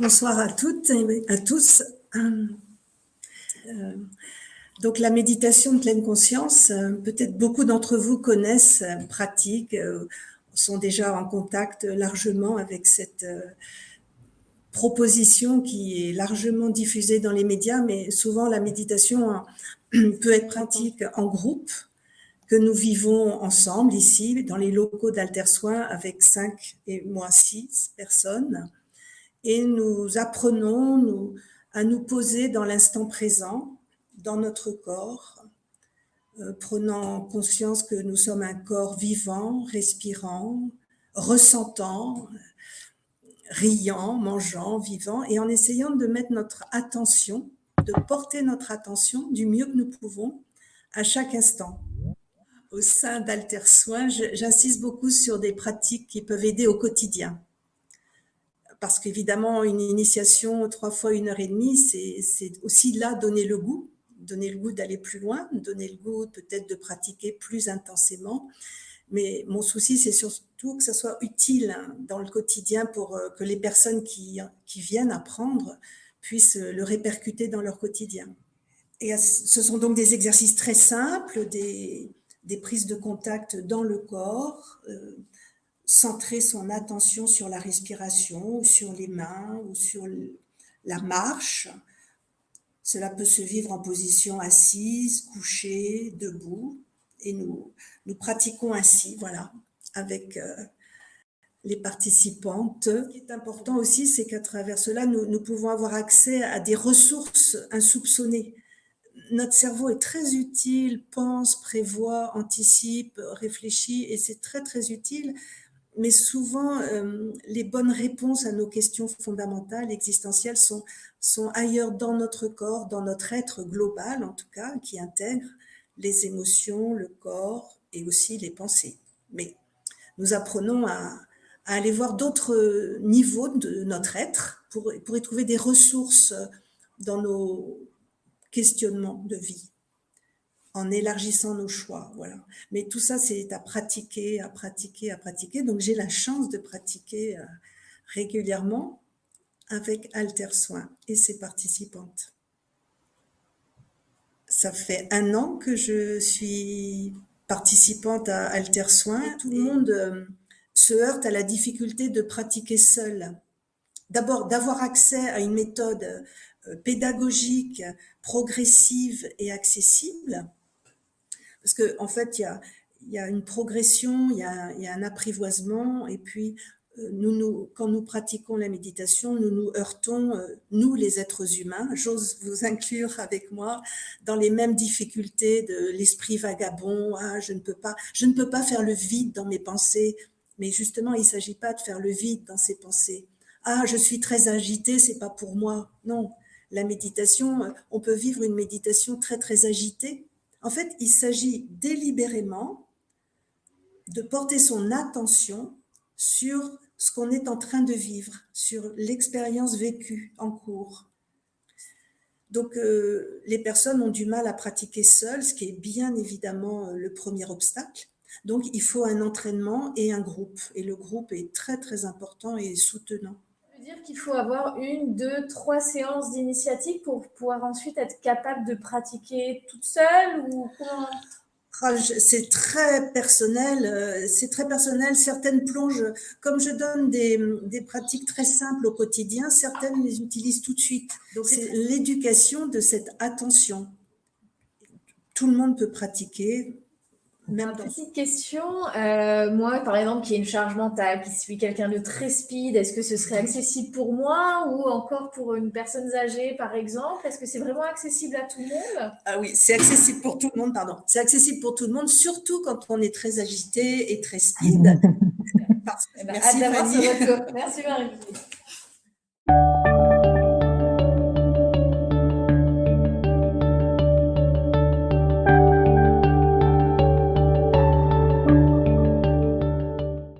Bonsoir à toutes et à tous. Donc la méditation de pleine conscience, peut-être beaucoup d'entre vous connaissent, pratiquent, sont déjà en contact largement avec cette proposition qui est largement diffusée dans les médias, mais souvent la méditation peut être pratique en groupe, que nous vivons ensemble ici, dans les locaux d'Altersoin, avec 5 et moi 6 personnes. Et nous apprenons à nous poser dans l'instant présent, dans notre corps, prenant conscience que nous sommes un corps vivant, respirant, ressentant, riant, mangeant, vivant, et en essayant de mettre notre attention, de porter notre attention du mieux que nous pouvons à chaque instant. Au sein d'Altersoin, j'insiste beaucoup sur des pratiques qui peuvent aider au quotidien. Parce qu'évidemment, une initiation 3 fois 1h30, c'est aussi là donner le goût d'aller plus loin, donner le goût peut-être de pratiquer plus intensément. Mais mon souci, c'est surtout que ça soit utile dans le quotidien pour que les personnes qui viennent apprendre puissent le répercuter dans leur quotidien. Et ce sont donc des exercices très simples, des prises de contact dans le corps, centrer son attention sur la respiration, ou sur les mains, ou sur la marche. Cela peut se vivre en position assise, couchée, debout. Et nous pratiquons ainsi, voilà, avec les participantes. Ce qui est important aussi, c'est qu'à travers cela, nous pouvons avoir accès à des ressources insoupçonnées. Notre cerveau est très utile, pense, prévoit, anticipe, réfléchit, et c'est très, très utile. Mais souvent, les bonnes réponses à nos questions fondamentales, existentielles, sont ailleurs dans notre corps, dans notre être global en tout cas, qui intègre les émotions, le corps et aussi les pensées. Mais nous apprenons à aller voir d'autres niveaux de notre être pour y trouver des ressources dans nos questionnements de vie, en élargissant nos choix, voilà. Mais tout ça, c'est à pratiquer, à pratiquer, à pratiquer. Donc, j'ai la chance de pratiquer régulièrement avec Altersoin et ses participantes. Ça fait 1 an que je suis participante à Altersoin. Tout le monde se heurte à la difficulté de pratiquer seul. D'abord, d'avoir accès à une méthode pédagogique, progressive et accessible. Parce qu'en fait, il y a une progression, il y a un apprivoisement, et puis quand nous pratiquons la méditation, nous nous heurtons, nous les êtres humains, j'ose vous inclure avec moi, dans les mêmes difficultés de l'esprit vagabond. Je ne peux pas faire le vide dans mes pensées. Mais justement, il ne s'agit pas de faire le vide dans ses pensées. Je suis très agitée, c'est pas pour moi. Non, la méditation, on peut vivre une méditation très très agitée. En fait, il s'agit délibérément de porter son attention sur ce qu'on est en train de vivre, sur l'expérience vécue en cours. Donc, les personnes ont du mal à pratiquer seules, ce qui est bien évidemment le premier obstacle. Donc, il faut un entraînement et un groupe. Et le groupe est très, très important et soutenant. Ça veut dire qu'il faut avoir 1, 2, 3 séances d'initiatique pour pouvoir ensuite être capable de pratiquer toute seule ou comment? C'est très personnel, Certaines plongent, comme je donne des pratiques très simples au quotidien, certaines les utilisent tout de suite. Donc c'est l'éducation de cette attention. Tout le monde peut pratiquer. Même petite question, moi par exemple qui ai une charge mentale, qui suis quelqu'un de très speed, est-ce que ce serait accessible pour moi ou encore pour une personne âgée par exemple? Est-ce que c'est vraiment accessible à tout le monde? Ah oui, c'est accessible pour tout le monde, pardon. C'est accessible pour tout le monde, surtout quand on est très agité et très speed. Merci Fanny. Merci Marie.